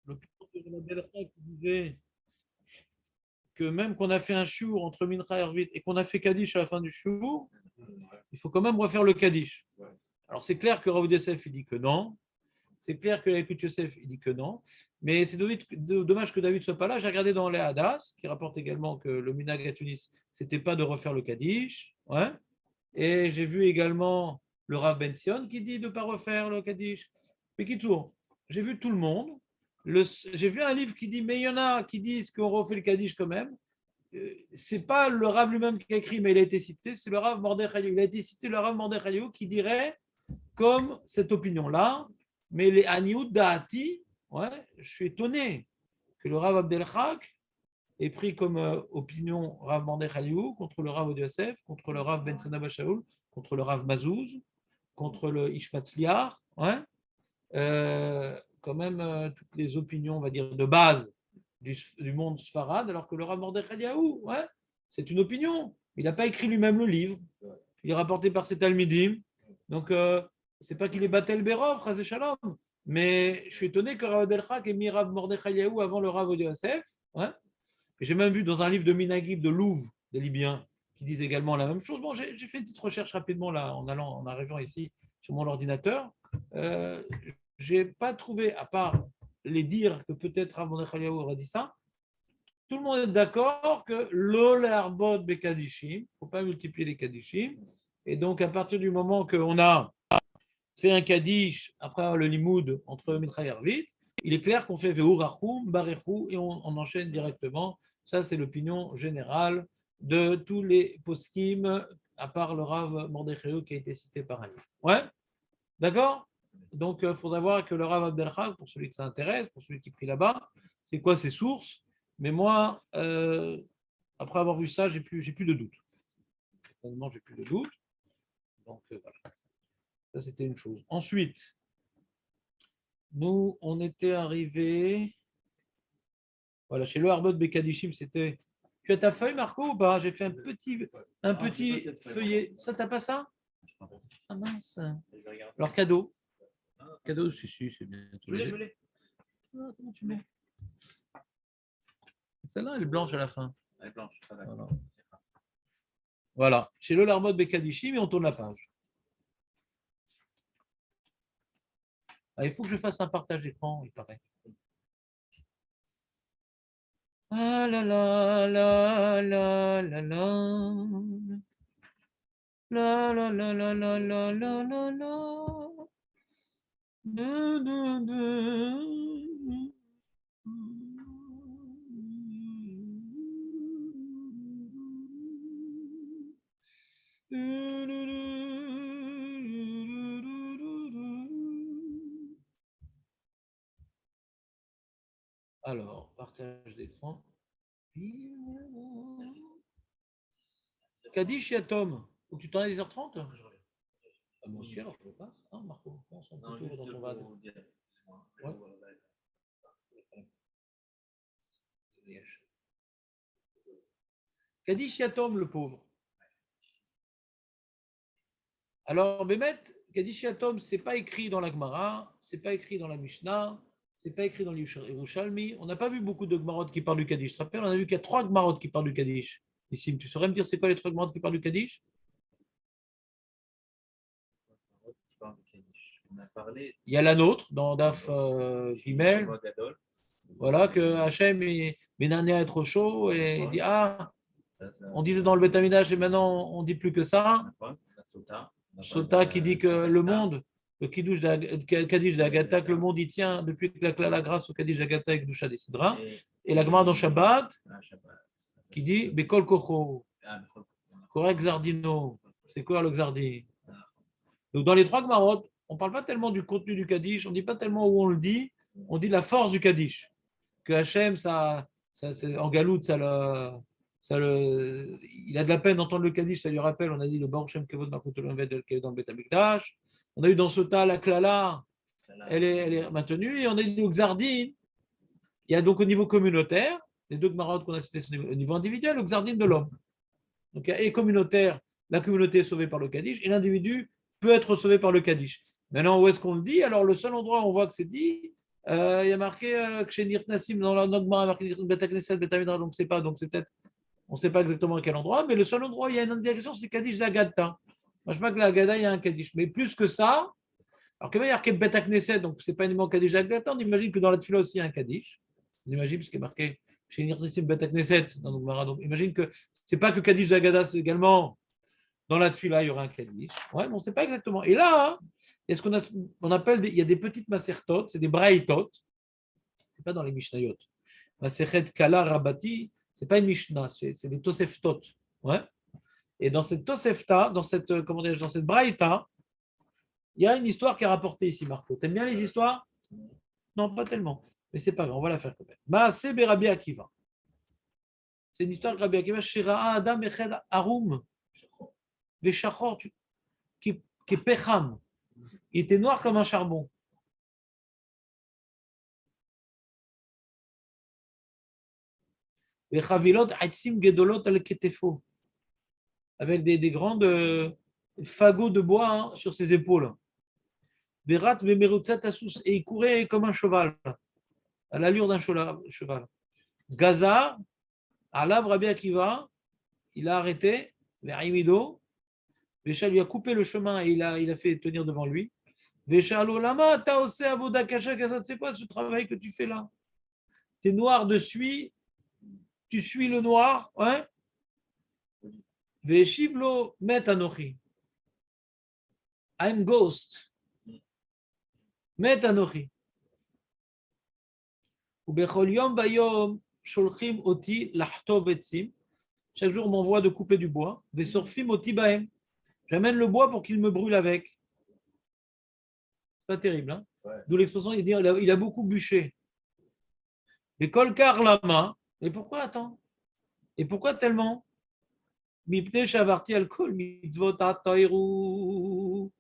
l'opinion de la Delphi qui disait que même qu'on a fait un shiur entre Mincha et Arvit et qu'on a fait Kaddish à la fin du shiur, il faut quand même refaire le Kaddish. Alors c'est clair que Rav Yosef il dit que non, c'est clair que l'écoute Yosef il dit que non, mais c'est dommage que David ne soit pas là. J'ai regardé dans les Hadas, qui rapporte également que le Minag à Tunis, c'était pas de refaire le Kaddish, ouais. Et j'ai vu également le Rav Ben Sion qui dit de ne pas refaire le Kaddish. Mais qui tourne, j'ai vu tout le monde. J'ai vu un livre qui dit, mais il y en a qui disent qu'on refait le Kaddish quand même. C'est pas le Rav lui-même qui a écrit, mais il a été cité, c'est le Rav Mordechai. Il a été cité le Rav Mordechai qui dirait comme cette opinion-là, mais les Anioud Da'ati, ouais, je suis étonné que le Rav Abdelchak ait pris comme opinion Rav Mordechai contre le Rav Yosef, contre le Rav Ben Sena Shaul, contre le Rav Mazouz, contre le Ishmatzliar, ouais. Quand même toutes les opinions, on va dire, de base du monde sfarad, alors que le Rav Mordechai, ouais, c'est une opinion. Il n'a pas écrit lui-même le livre. Il est rapporté par ses Talmidim. Donc, c'est pas qu'il est Batel Berov, Chazé Shalom, mais je suis étonné que Rav Delchak ait mis Rav Mordechai avant le Rav Yosef. Ouais. J'ai même vu dans un livre de Minagib de Louvre, des Libyens, qui disent également la même chose. Bon, j'ai fait une petite recherche rapidement là, en arrivant ici sur mon ordinateur. J'ai pas trouvé, à part les dire que peut-être Rav Mordechai aurait dit ça, tout le monde est d'accord que l'olarbot bekadishim, il ne faut pas multiplier les kadishim. Et donc, à partir du moment qu'on a fait un kadish après le limoud entre Mitra et Arvit, il est clair qu'on fait Veurachum, Barechou et on enchaîne directement. Ça, c'est l'opinion générale de tous les poskim, à part le Rav Mordechai qui a été cité par un livre. Ouais, d'accord. Donc, il faudra voir que le Rav Abdelchak, pour celui que ça intéresse, pour celui qui prie là-bas, c'est quoi ses sources. Mais moi, après avoir vu ça, j'ai plus de doute. Finalement, j'ai plus de doute. Donc, voilà. Ça, c'était une chose. Ensuite, nous, on était arrivé. Voilà, chez le Harbot Bekadishim, c'était. Tu as ta feuille, Marco, ou pas? J'ai fait un petit feuillet. Ça, t'as pas ça? Ah mince. Alors, cadeau. Cadeau, si, c'est bien. Je l'ai. Ah, comment tu mets? Celle-là, elle est blanche à la fin. Elle est blanche. Voilà. Chez le Harbot Bekadishim, et on tourne la page. Ah, il faut que je fasse un partage d'écran, il paraît. Ah là là là là là là. La la la la la la la la la. Alors, partage d'écran. Kadish Yatom. Faut que tu t'en ailles à 10h30. Ah, moi aussi, alors je passe. Ah, Marco, on s'en fout dans ton vade. Ouais. Kadish Yatom, le pauvre. Alors, Bémet, Kadish Yatom, ce n'est pas écrit dans la Gemara, ce n'est pas écrit dans la Mishnah, ce n'est pas écrit dans l'Yerushalmi. On n'a pas vu beaucoup de Gemarot qui parlent du Kaddish. Tu te rappelles, on a vu qu'il y a 3 Gemarot qui parlent du Kaddish. Ici, tu saurais me dire c'est quoi les 3 Gemarot qui parlent du Kaddish? Il y a la nôtre dans Daf Gimel. Voilà, que Hachem, Ménanéa est trop chaud et il dit ah, on disait dans le Beth Amidash et maintenant on ne dit plus que ça. Sota qui dit que le monde, le Kiddush Kaddish d'Agata, que le monde y tient depuis que la grâce au Kaddish d'Agata et Kedusha décidera. Et la Gemara dans Shabbat qui dit Bekol Kocho, Korek Zardino. C'est quoi le Zardi? Donc dans les 3 Gemarot, on ne parle pas tellement du contenu du Kaddish, on ne dit pas tellement où on le dit, on dit la force du Kaddish. Que Hachem, en galoute, il a de la peine d'entendre le Kaddish, ça lui rappelle, on a dit le Baruch Shem Kevod Makotol Enved qui est dans le Beth Amikdash. On a eu dans ce tas la Klala, elle est maintenue, et on a eu le Xardin. Il y a donc au niveau communautaire, les 2 Gmarot qu'on a cités au niveau individuel, le Xardin de l'homme. Donc, et communautaire, la communauté est sauvée par le Kaddish, et l'individu peut être sauvé par le Kaddish. Maintenant, où est-ce qu'on le dit? Alors, le seul endroit où on voit que c'est dit, Il y a marqué que chez Nirtnassim, dans la Nogma, il y a marqué Beta Knesset, Beta Midrash, donc c'est pas, donc c'est peut-être, on ne sait pas exactement à quel endroit, mais le seul endroit où il y a une indication, c'est Kaddish d'Agata. Moi, je sais pas que l'Agada, il y a un Kaddish. Mais plus que ça, alors qu'il y a marqué Beta Knesset, donc c'est pas uniquement Kaddish d'Agata, on imagine que dans la Tfila aussi, il y a un Kaddish. On imagine, parce qu'il est marqué chez Nirtnassim, Beta Knesset, dans Nogma, donc imagine que c'est pas que Kaddish d'Agada, c'est également dans la Tfila, il y aura un Kaddish. Ouais, mais on ne sait pas exactement. Et là, hein, il y a ce qu'on appelle, il y a des petites masertot, c'est des braïtot, c'est pas dans les Mishnayot. Masechet Kala Rabati, c'est pas une Mishnah, c'est des Toseftot. Ouais. Et dans cette Tosefta, dans cette, comment dire, dans cette Braïta, il y a une histoire qui est rapportée ici, Marco. T'aimes bien les histoires? Non, pas tellement. Mais c'est pas grave, on va la faire quand même. Maase Berabi Akiva. C'est une histoire de Rabbi Akiva. Shira'a Adam Eched Arum. Veshachor, qui est Pecham. Il était noir comme un charbon. Vechavilot Aitzim Gedolot al Ketefo. Avec des grandes fagots de bois hein, sur ses épaules. Verat Vemerutzat Asus. Et il courait comme un cheval, à l'allure d'un cheval. Gaza, Alav Rabbi Akiva, il a arrêté, Verimido, Vécha lui a coupé le chemin et il a fait tenir devant lui. Vécha Lama, Taose Avoda Kasha, c'est quoi ce travail que tu fais là? Tu es noir de suie, tu suis le noir, hein? Véchivlo Met Anochi. I'm ghost. Met Anochi. Ubechol Yom Bayom Sholchim Oti Lachtov Etzim. Chaque jour, on m'envoie de couper du bois. Vesorfim Oti Baem. J'amène le bois pour qu'il me brûle avec. C'est pas terrible, hein? Ouais. D'où l'expression, il a beaucoup bûché. Mais Kolkar la main. Et pourquoi, attends? Et pourquoi tellement? Mipne Shavarti Alkol Mitzvot Atairu.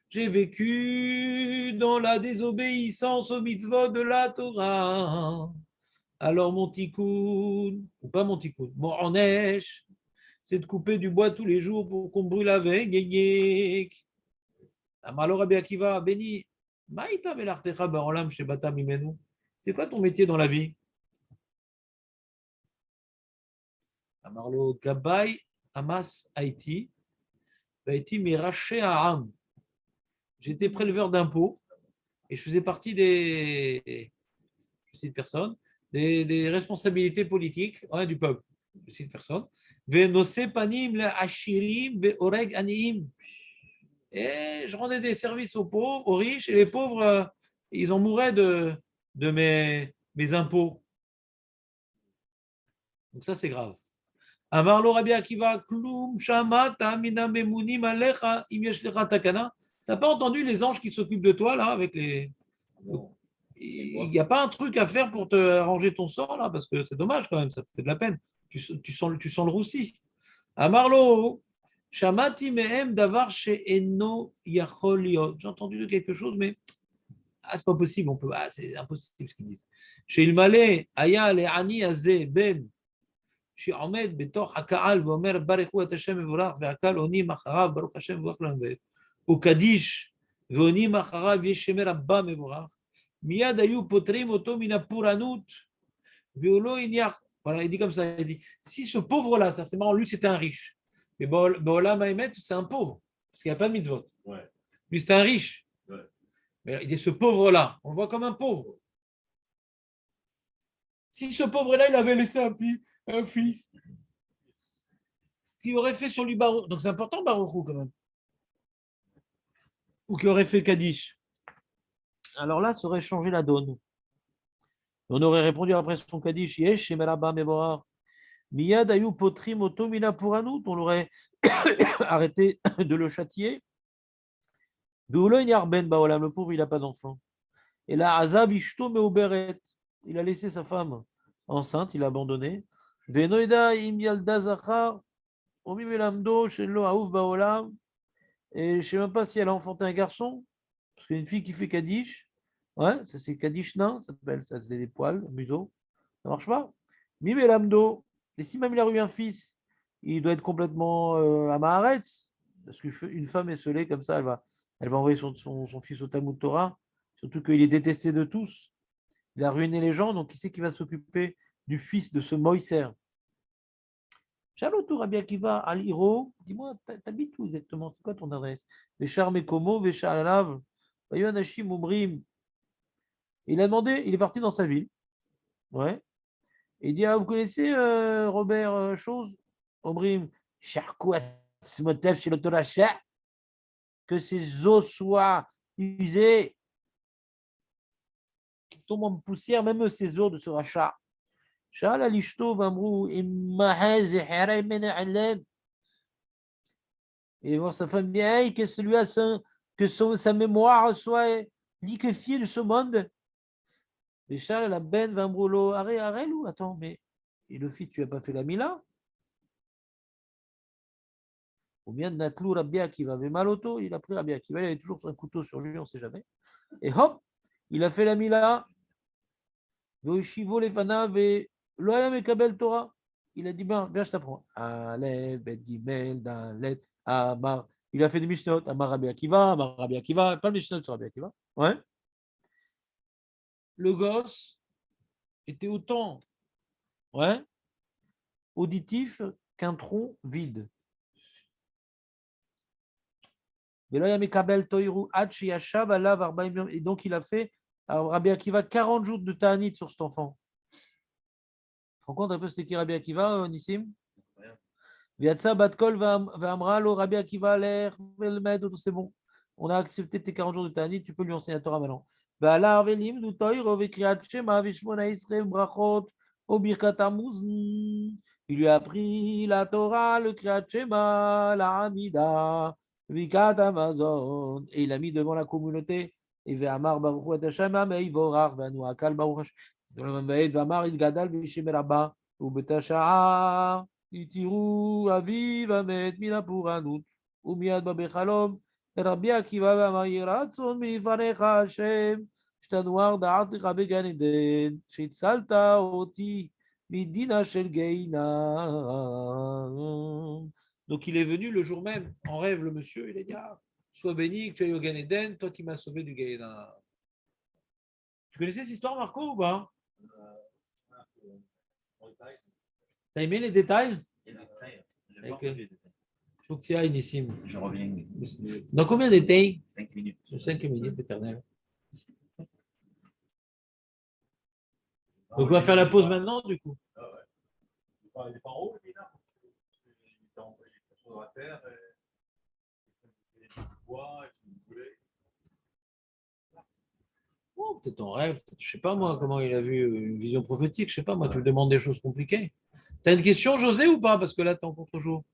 J'ai vécu dans la désobéissance aux mitzvot de la Torah. Alors mon tikkun, ou pas mon tikkun, mon onesh, c'est de couper du bois tous les jours pour qu'on brûle avec. Amalo Rabbi Akiva, béni, maïta velartecha baolam chez Batam imenu. C'est quoi ton métier dans la vie? Amarlo Gabay Amas Haïti, Haïti miraché à Am. J'étais préleveur d'impôts et je faisais partie des, je cite personne, des responsabilités politiques ouais, du peuple. Je cite personne. Venose panim le ashirim ve oreg aniim. Et je rendais des services aux pauvres, aux riches, et les pauvres, ils en mouraient de mes impôts. Donc ça, c'est grave. Amarlo Rabbi Akiva, klum shamata mina memunim alecha im yesh lecha takana. T'as pas entendu les anges qui s'occupent de toi, là, avec les... Il n'y a pas un truc à faire pour te arranger ton sort, là, parce que c'est dommage quand même, ça te fait de la peine. Tu sens le roussi. Amarlo, shamati mehem davar she'eno yachol liot. J'ai entendu de quelque chose, mais c'est pas possible, c'est impossible ce qu'ils disent. Chez Ilmale, aya le ani azeh ben שעומד בתוך הקהל ואומר ברכו את השם מבורך והקהל עונים אחריו ברוך השם מבורך לנו וקדיש ועונים אחריו יש שמר הבא מבורך מיד היו פותרים אותו מן הפורענות והוא לא הניח. Voilà, il dit comme ça, il dit, si ce pauvre-là, c'est marrant, lui c'était un riche, mais Baolam Haemet, c'est un pauvre, parce qu'il n'y a pas de mitzvot. Ouais. Lui c'est un riche. Ouais. Mais il dit, ce pauvre-là, on le voit comme un pauvre. Si ce pauvre-là, il avait laissé un fils, qui aurait fait sur lui Baruch, donc c'est important Baruchou quand même, ou qui aurait fait Kaddish, alors là, ça aurait changé la donne. On aurait répondu après son Kaddish, Yesh, Shemelaba Mevorar, Miyad Ayou Potrim Otomina Pouranout, on l'aurait arrêté de le châtier. Veuloin Yarben Baolam, le pauvre, il n'a pas d'enfant. Et là, Azav Ishto Meuberet, il a laissé sa femme enceinte, il a abandonné. Venoida Imyalda Zachar, Omimelamdo, Shelo Aouf Baolam, et je ne sais même pas si elle a enfanté un garçon, parce qu'une fille qui fait Kaddish, ouais, ça c'est Kaddish nain, ça s'appelle, ça c'est des poils, museau, ça marche pas. Mimelamdo, et si même il a eu un fils, il doit être complètement à Maharetz, parce qu'une femme esselée comme ça, elle va envoyer son fils au Talmud Torah, surtout qu'il est détesté de tous. Il a ruiné les gens, donc qui c'est qui va s'occuper du fils de ce Moïser? Charlotte Rabbi Akiva à l'Iro, dis-moi, t'habites où exactement? C'est quoi ton adresse? Véchar Mekomo, Véchar Alav, Anashim Umrim. Il a demandé, il est parti dans sa ville. Ouais. Et il dit, ah, vous connaissez Robert Chose? Umrim, Charkou Smotev chez l'Autoracha, que ses os soient usés, qui tombent en poussière, même ses os de ce rachat. Shal Alishto Vamrou, Immahez et Mena. Et voir sa femme bien, que celui-là, sa mémoire soit liquéfiée de ce monde. Et Charles, la ben, Vamroulo, arrête, ou attends, mais et le fils, tu n'as pas fait la Mila? Ou bien Natlou Rabbi Akiva avait mal au dos, il a pris Rabbi Akiva, il avait toujours son couteau sur lui, on ne sait jamais. Et hop, il a fait la Mila. Veoshivo Lefana, ve Loya Mekabel Torah. Il a dit, ben, viens, je t'apprends. Alef, Bet Gimel, Dalet, Amar. Il a fait des Mishnot. Amar Rabbi Akiva, pas le Mishnot sur Rabbi Akiva. Ouais. Le gosse était autant ouais, auditif qu'un tronc vide. Et donc il a fait, alors Rabbi Akiva, 40 jours de Ta'anit sur cet enfant. Tu te rends compte un peu c'est qui Rabbi Akiva, Nissim? Viatsa Batkol Vamra, lo Rabbi Akiva, l'air, c'est bon. On a accepté tes 40 jours de Ta'anit, tu peux lui enseigner la Torah maintenant. Il lui a appris la Torah, le Kriyat Shema, la Hamida, Vikat Amazon, et il l'a mis devant la communauté. Et Ve'amar Baruch et Hashem, Ameivorach, Ve'anu Akal Baruch Hashem. Ve'amar il Gadal, V'Ishem Rabba, U'betasha'ar, Itiru, Aviv, Amet, Mina Puranut, U'miad Babechalom, Rabbi Akiva, Ve'amar Yiratzon, Mifanecha Hashem, Shtanuar Da'aticha Began Eden, Shitzalta Oti, Midina Shel Geina. Donc il est venu le jour même, en rêve, le monsieur, il a dit, ah, sois béni, que tu ailles au Gan Eden, toi qui m'as sauvé du Geina. Tu connaissais cette histoire, Marco, ou pas? T'as aimé les détails? Il faut que tu ailles, Nissim. Je reviens. Dans combien de détails? 5 minutes. 5 minutes, éternel. Donc on va faire la pause maintenant, du coup. Il est pas en haut, il est là. Il est sur la terre. Il est bois, Oh, peut-être en rêve, je sais pas moi comment il a vu une vision prophétique, je sais pas moi, tu me demandes des choses compliquées. Tu as une question, José, ou pas? Parce que là, tu es en contre-jour.